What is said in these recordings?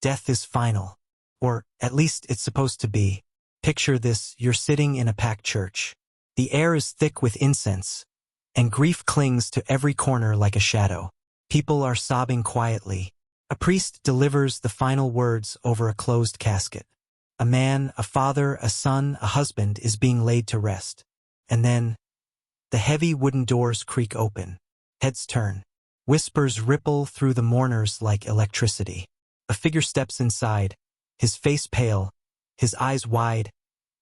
Death is final. Or, at least it's supposed to be. Picture this, you're sitting in a packed church. The air is thick with incense, and grief clings to every corner like a shadow. People are sobbing quietly. A priest delivers the final words over a closed casket. A man, a father, a son, a husband is being laid to rest. And then, the heavy wooden doors creak open. Heads turn. Whispers ripple through the mourners like electricity. A figure steps inside, his face pale, his eyes wide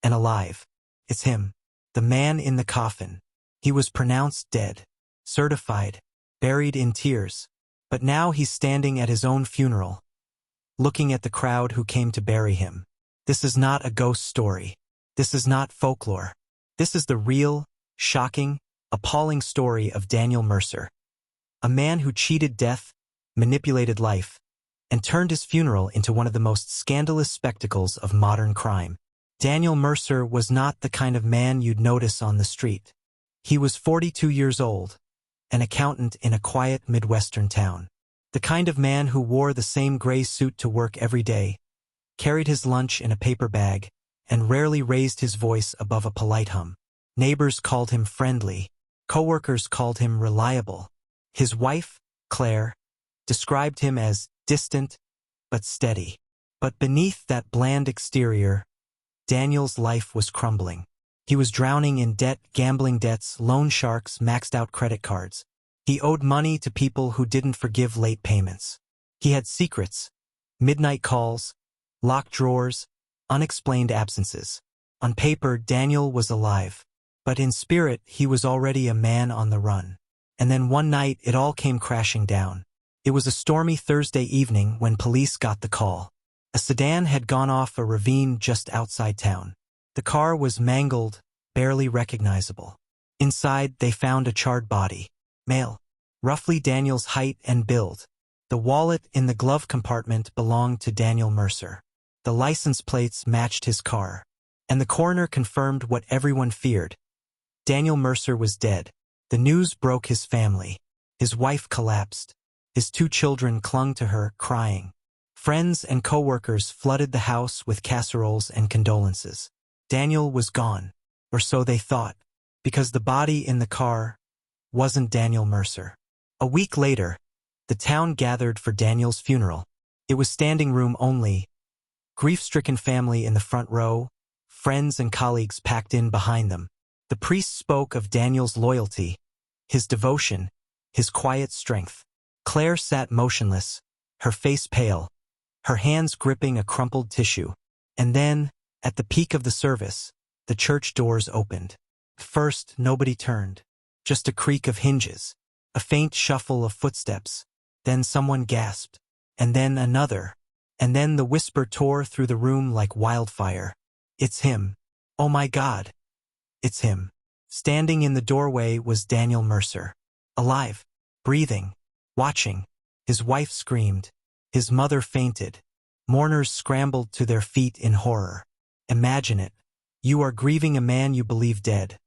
and alive. It's him, the man in the coffin. He was pronounced dead, certified, buried in tears. But now he's standing at his own funeral, looking at the crowd who came to bury him. This is not a ghost story. This is not folklore. This is the real, shocking, appalling story of Daniel Mercer. A man who cheated death, manipulated life, and turned his funeral into one of the most scandalous spectacles of modern crime. Daniel Mercer was not the kind of man you'd notice on the street. He was 42 years old, an accountant in a quiet Midwestern town. The kind of man who wore the same gray suit to work every day, carried his lunch in a paper bag, and rarely raised his voice above a polite hum. Neighbors called him friendly. Coworkers called him reliable. His wife, Claire, described him as distant but steady. But beneath that bland exterior, Daniel's life was crumbling. He was drowning in debt, gambling debts, loan sharks, maxed out credit cards. He owed money to people who didn't forgive late payments. He had secrets, midnight calls, locked drawers, unexplained absences. On paper, Daniel was alive, but in spirit, he was already a man on the run. And then one night, it all came crashing down. It was a stormy Thursday evening when police got the call. A sedan had gone off a ravine just outside town. The car was mangled, barely recognizable. Inside, they found a charred body. Male. Roughly Daniel's height and build. The wallet in the glove compartment belonged to Daniel Mercer. The license plates matched his car. And the coroner confirmed what everyone feared. Daniel Mercer was dead. The news broke his family. His wife collapsed. His 2 children clung to her, crying. Friends and coworkers flooded the house with casseroles and condolences. Daniel was gone, or so they thought, because the body in the car wasn't Daniel Mercer. A week later, the town gathered for Daniel's funeral. It was standing room only. Grief-stricken family in the front row, friends and colleagues packed in behind them. The priest spoke of Daniel's loyalty, his devotion, his quiet strength. Claire sat motionless, her face pale, her hands gripping a crumpled tissue. And then, at the peak of the service, the church doors opened. First, nobody turned. Just a creak of hinges, a faint shuffle of footsteps. Then someone gasped, and then another. And then the whisper tore through the room like wildfire. It's him. Oh my God. It's him. Standing in the doorway was Daniel Mercer. Alive, breathing, watching. His wife screamed. His mother fainted. Mourners scrambled to their feet in horror. Imagine it. You are grieving a man you believe dead,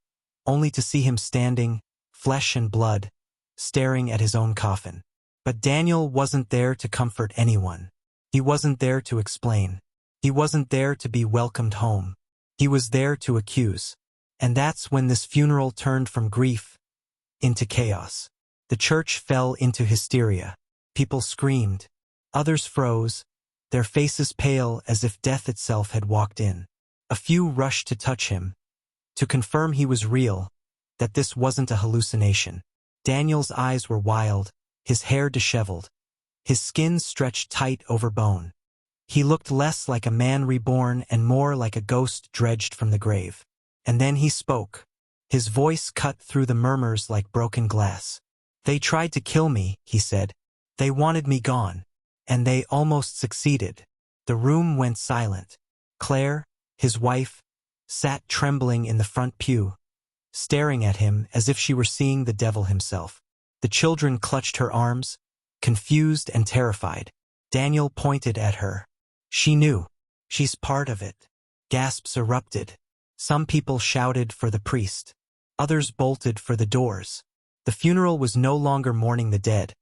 only to see him standing, flesh and blood, staring at his own coffin. But Daniel wasn't there to comfort anyone. He wasn't there to explain. He wasn't there to be welcomed home. He was there to accuse. And that's when this funeral turned from grief into chaos. The church fell into hysteria. People screamed. Others froze, their faces pale as if death itself had walked in. A few rushed to touch him, to confirm he was real, that this wasn't a hallucination. Daniel's eyes were wild, his hair disheveled, his skin stretched tight over bone. He looked less like a man reborn and more like a ghost dredged from the grave. And then he spoke. His voice cut through the murmurs like broken glass. They tried to kill me, he said. They wanted me gone. And they almost succeeded. The room went silent. Claire, his wife, sat trembling in the front pew, staring at him as if she were seeing the devil himself. The children clutched her arms, confused and terrified. Daniel pointed at her. She knew. She's part of it. Gasps erupted. Some people shouted for the priest. Others bolted for the doors. The funeral was no longer mourning the dead.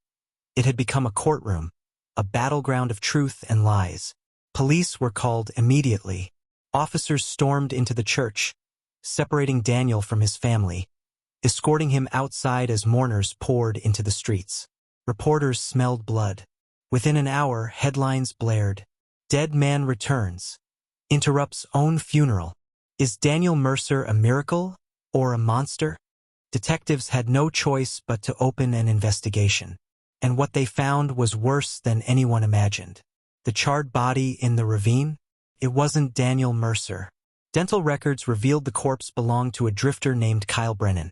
It had become a courtroom. a battleground of truth and lies. Police were called immediately. Officers stormed into the church, separating Daniel from his family, escorting him outside as mourners poured into the streets. Reporters smelled blood. Within an hour, headlines blared. Dead man returns. Interrupts own funeral. Is Daniel Mercer a miracle or a monster? Detectives had no choice but to open an investigation. And what they found was worse than anyone imagined. The charred body in the ravine? It wasn't Daniel Mercer. Dental records revealed the corpse belonged to a drifter named Kyle Brennan.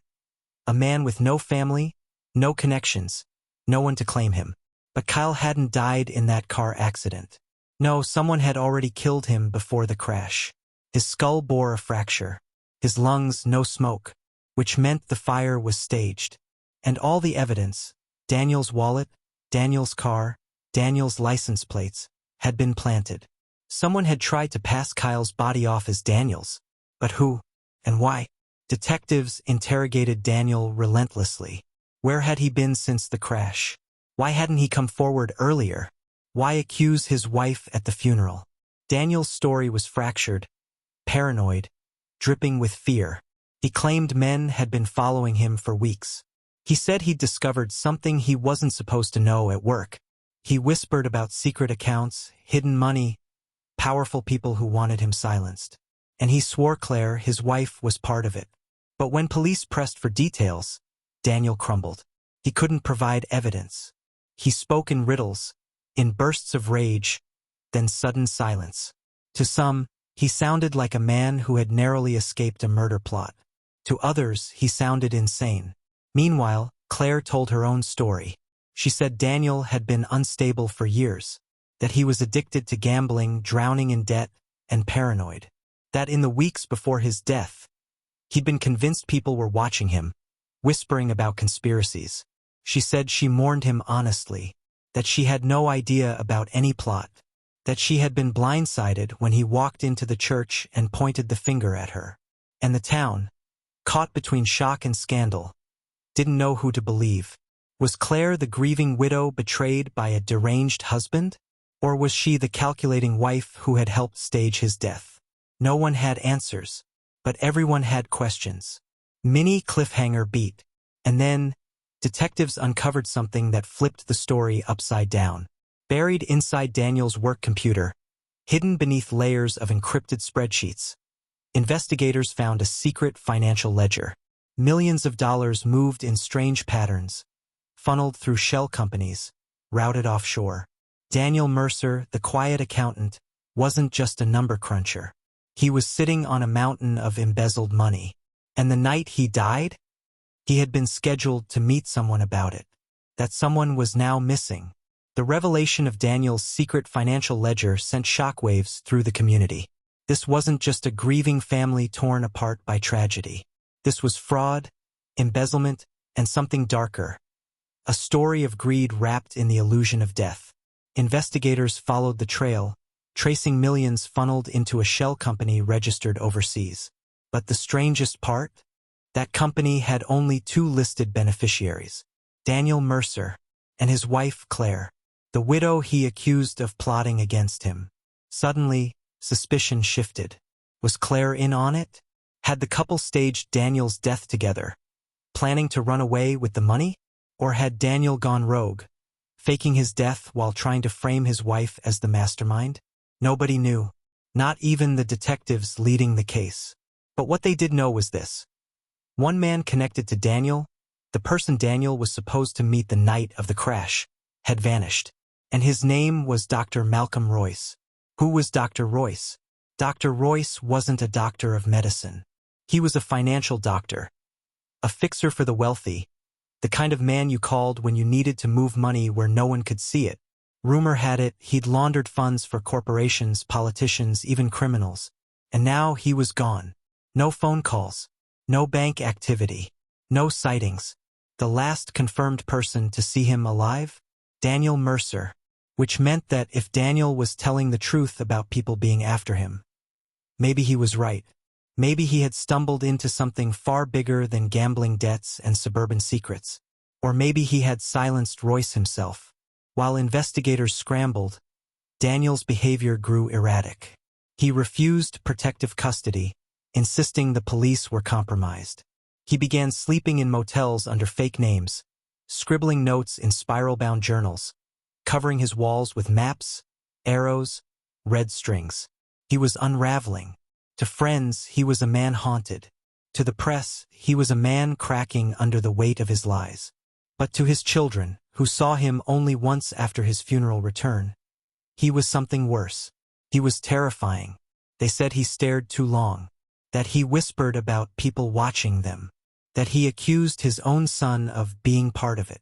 A man with no family, no connections, no one to claim him. But Kyle hadn't died in that car accident. No, someone had already killed him before the crash. His skull bore a fracture. His lungs no smoke, which meant the fire was staged. And all the evidence, Daniel's wallet, Daniel's car, Daniel's license plates, had been planted. Someone had tried to pass Kyle's body off as Daniel's. But who? And why? Detectives interrogated Daniel relentlessly. Where had he been since the crash? Why hadn't he come forward earlier? Why accuse his wife at the funeral? Daniel's story was fractured, paranoid, dripping with fear. He claimed men had been following him for weeks. He said he'd discovered something he wasn't supposed to know at work. He whispered about secret accounts, hidden money, powerful people who wanted him silenced. And he swore Claire, his wife, was part of it. But when police pressed for details, Daniel crumbled. He couldn't provide evidence. He spoke in riddles, in bursts of rage, then sudden silence. To some, he sounded like a man who had narrowly escaped a murder plot. To others, he sounded insane. Meanwhile, Claire told her own story. She said Daniel had been unstable for years, that he was addicted to gambling, drowning in debt, and paranoid. That in the weeks before his death, he'd been convinced people were watching him, whispering about conspiracies. She said she mourned him honestly, that she had no idea about any plot, that she had been blindsided when he walked into the church and pointed the finger at her. And the town, caught between shock and scandal, didn't know who to believe. Was Claire the grieving widow betrayed by a deranged husband? Or was she the calculating wife who had helped stage his death? No one had answers, but everyone had questions. Mini cliffhanger beat. And then, detectives uncovered something that flipped the story upside down. Buried inside Daniel's work computer, hidden beneath layers of encrypted spreadsheets, investigators found a secret financial ledger. Millions of dollars moved in strange patterns, funneled through shell companies, routed offshore. Daniel Mercer, the quiet accountant, wasn't just a number cruncher. He was sitting on a mountain of embezzled money. And the night he died, he had been scheduled to meet someone about it. That someone was now missing. The revelation of Daniel's secret financial ledger sent shockwaves through the community. This wasn't just a grieving family torn apart by tragedy. This was fraud, embezzlement, and something darker. A story of greed wrapped in the illusion of death. Investigators followed the trail, tracing millions funneled into a shell company registered overseas. But the strangest part? That company had only 2 listed beneficiaries, Daniel Mercer and his wife Claire, the widow he accused of plotting against him. Suddenly, suspicion shifted. Was Claire in on it? Had the couple staged Daniel's death together, planning to run away with the money? Or had Daniel gone rogue, faking his death while trying to frame his wife as the mastermind? Nobody knew, not even the detectives leading the case. But what they did know was this. One man connected to Daniel, the person Daniel was supposed to meet the night of the crash, had vanished. And his name was Dr. Malcolm Royce. Who was Dr. Royce? Dr. Royce wasn't a doctor of medicine. He was a financial doctor, a fixer for the wealthy, the kind of man you called when you needed to move money where no one could see it. Rumor had it he'd laundered funds for corporations, politicians, even criminals. And now he was gone. No phone calls, no bank activity, no sightings. The last confirmed person to see him alive? Daniel Mercer. Which meant that if Daniel was telling the truth about people being after him, maybe he was right. Maybe he had stumbled into something far bigger than gambling debts and suburban secrets. Or maybe he had silenced Royce himself. While investigators scrambled, Daniel's behavior grew erratic. He refused protective custody, insisting the police were compromised. He began sleeping in motels under fake names, scribbling notes in spiral-bound journals, covering his walls with maps, arrows, red strings. He was unraveling. To friends, he was a man haunted. To the press, he was a man cracking under the weight of his lies. But to his children, who saw him only once after his funeral return, he was something worse. He was terrifying. They said he stared too long, that he whispered about people watching them, that he accused his own son of being part of it.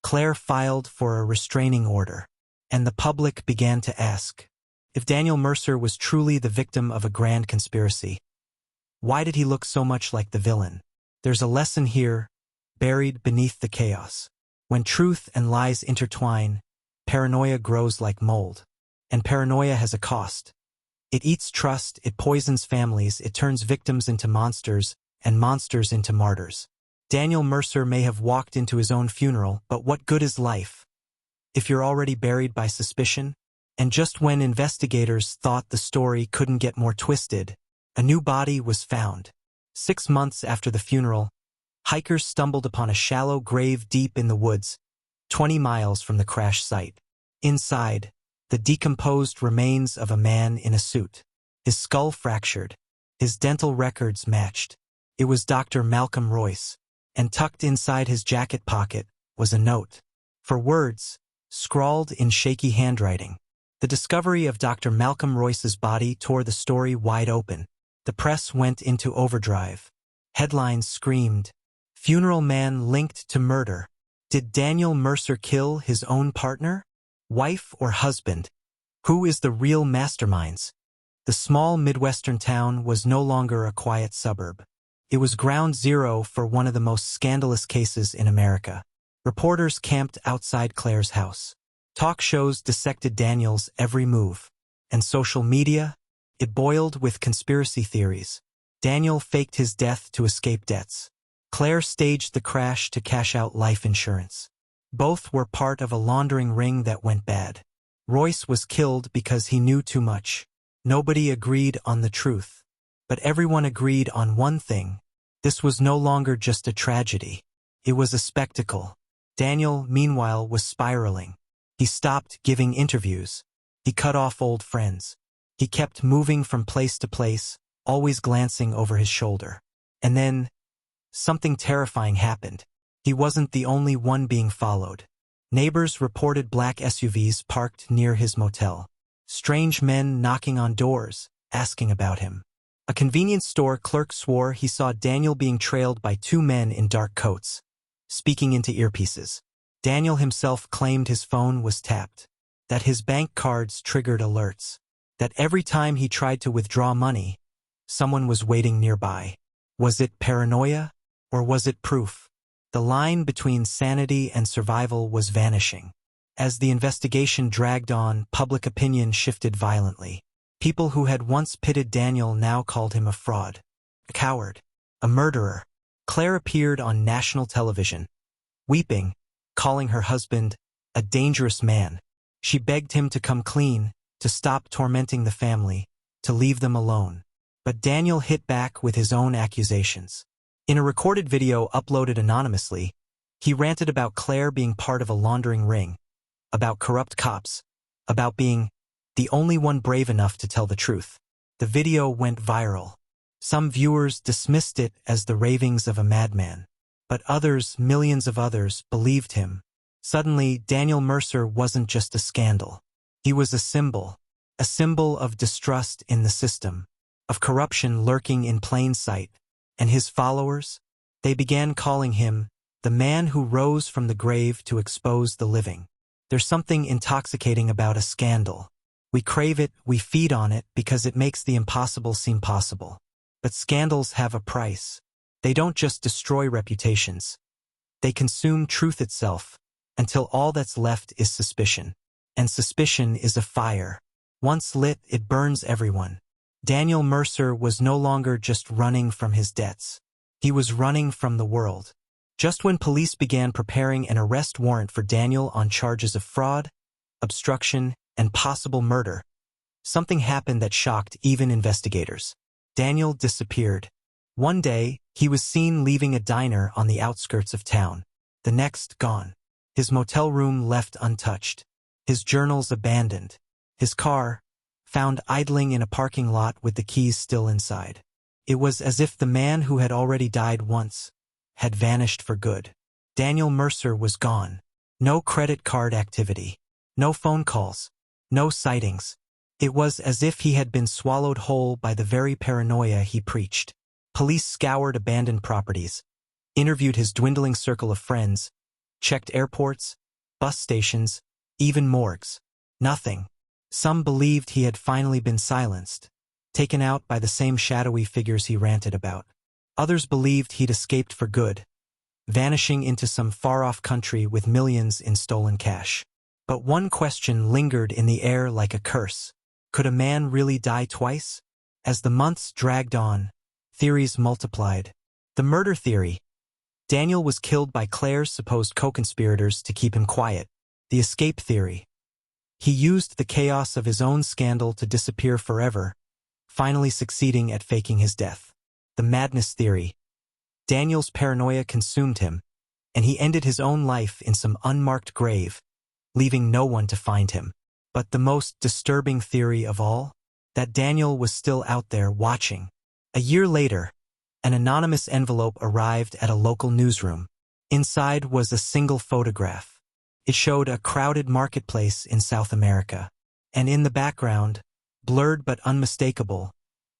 Claire filed for a restraining order, and the public began to ask, if Daniel Mercer was truly the victim of a grand conspiracy, why did he look so much like the villain? There's a lesson here, buried beneath the chaos. When truth and lies intertwine, paranoia grows like mold. And paranoia has a cost. It eats trust, it poisons families, it turns victims into monsters, and monsters into martyrs. Daniel Mercer may have walked into his own funeral, but what good is life if you're already buried by suspicion? And just when investigators thought the story couldn't get more twisted, a new body was found. 6 months after the funeral, hikers stumbled upon a shallow grave deep in the woods, 20 miles from the crash site. Inside, the decomposed remains of a man in a suit. His skull fractured, his dental records matched. It was Dr. Malcolm Royce, and tucked inside his jacket pocket was a note. For words, scrawled in shaky handwriting. The discovery of Dr. Malcolm Royce's body tore the story wide open. The press went into overdrive. Headlines screamed, "Funeral man linked to murder." Did Daniel Mercer kill his own partner, wife, or husband? Who is the real masterminds? The small Midwestern town was no longer a quiet suburb. It was ground zero for one of the most scandalous cases in America. Reporters camped outside Claire's house. Talk shows dissected Daniel's every move. And social media? It boiled with conspiracy theories. Daniel faked his death to escape debts. Claire staged the crash to cash out life insurance. Both were part of a laundering ring that went bad. Royce was killed because he knew too much. Nobody agreed on the truth. But everyone agreed on one thing. This was no longer just a tragedy. It was a spectacle. Daniel, meanwhile, was spiraling. He stopped giving interviews. He cut off old friends. He kept moving from place to place, always glancing over his shoulder. And then, something terrifying happened. He wasn't the only one being followed. Neighbors reported black SUVs parked near his motel. Strange men knocking on doors, asking about him. A convenience store clerk swore he saw Daniel being trailed by 2 men in dark coats, speaking into earpieces. Daniel himself claimed his phone was tapped, that his bank cards triggered alerts, that every time he tried to withdraw money, someone was waiting nearby. Was it paranoia, or was it proof? The line between sanity and survival was vanishing. As the investigation dragged on, public opinion shifted violently. People who had once pitted Daniel now called him a fraud, a coward, a murderer. Claire appeared on national television, weeping, calling her husband a dangerous man. She begged him to come clean, to stop tormenting the family, to leave them alone. But Daniel hit back with his own accusations. In a recorded video uploaded anonymously, he ranted about Claire being part of a laundering ring, about corrupt cops, about being the only one brave enough to tell the truth. The video went viral. Some viewers dismissed it as the ravings of a madman. But others, millions of others, believed him. Suddenly, Daniel Mercer wasn't just a scandal. He was a symbol of distrust in the system, of corruption lurking in plain sight. And his followers? They began calling him the man who rose from the grave to expose the living. There's something intoxicating about a scandal. We crave it, we feed on it because it makes the impossible seem possible. But scandals have a price. They don't just destroy reputations. They consume truth itself, until all that's left is suspicion. And suspicion is a fire. Once lit, it burns everyone. Daniel Mercer was no longer just running from his debts. He was running from the world. Just when police began preparing an arrest warrant for Daniel on charges of fraud, obstruction, and possible murder. Something happened that shocked even investigators. Daniel disappeared. One day, he was seen leaving a diner on the outskirts of town. The next, gone. His motel room left untouched. His journals abandoned. His car, found idling in a parking lot with the keys still inside. It was as if the man who had already died once had vanished for good. Daniel Mercer was gone. No credit card activity. No phone calls. No sightings. It was as if he had been swallowed whole by the very paranoia he preached. Police scoured abandoned properties, interviewed his dwindling circle of friends, checked airports, bus stations, even morgues. Nothing. Some believed he had finally been silenced, taken out by the same shadowy figures he ranted about. Others believed he'd escaped for good, vanishing into some far-off country with millions in stolen cash. But one question lingered in the air like a curse. Could a man really die twice? As the months dragged on, theories multiplied. The murder theory. Daniel was killed by Claire's supposed co-conspirators to keep him quiet. The escape theory. He used the chaos of his own scandal to disappear forever, finally succeeding at faking his death. The madness theory. Daniel's paranoia consumed him, and he ended his own life in some unmarked grave, leaving no one to find him. But the most disturbing theory of all? That Daniel was still out there watching. A year later, an anonymous envelope arrived at a local newsroom. Inside was a single photograph. It showed a crowded marketplace in South America. And in the background, blurred but unmistakable,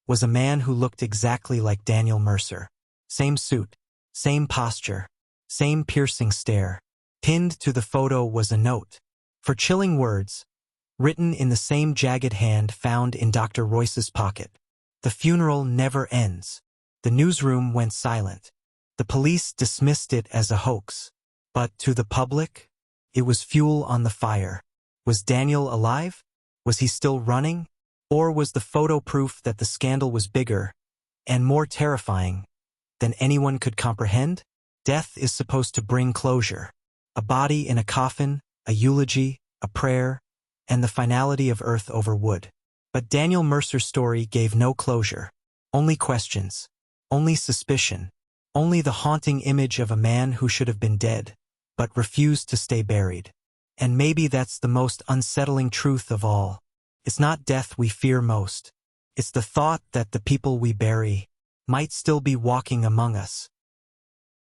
was a man who looked exactly like Daniel Mercer. Same suit, same posture, same piercing stare. Pinned to the photo was a note. For chilling words, written in the same jagged hand found in Dr. Royce's pocket. The funeral never ends. The newsroom went silent. The police dismissed it as a hoax. But to the public, it was fuel on the fire. Was Daniel alive? Was he still running? Or was the photo proof that the scandal was bigger and more terrifying than anyone could comprehend? Death is supposed to bring closure. A body in a coffin, a eulogy, a prayer, and the finality of earth over wood. But Daniel Mercer's story gave no closure. Only questions. Only suspicion. Only the haunting image of a man who should have been dead, but refused to stay buried. And maybe that's the most unsettling truth of all. It's not death we fear most. It's the thought that the people we bury might still be walking among us,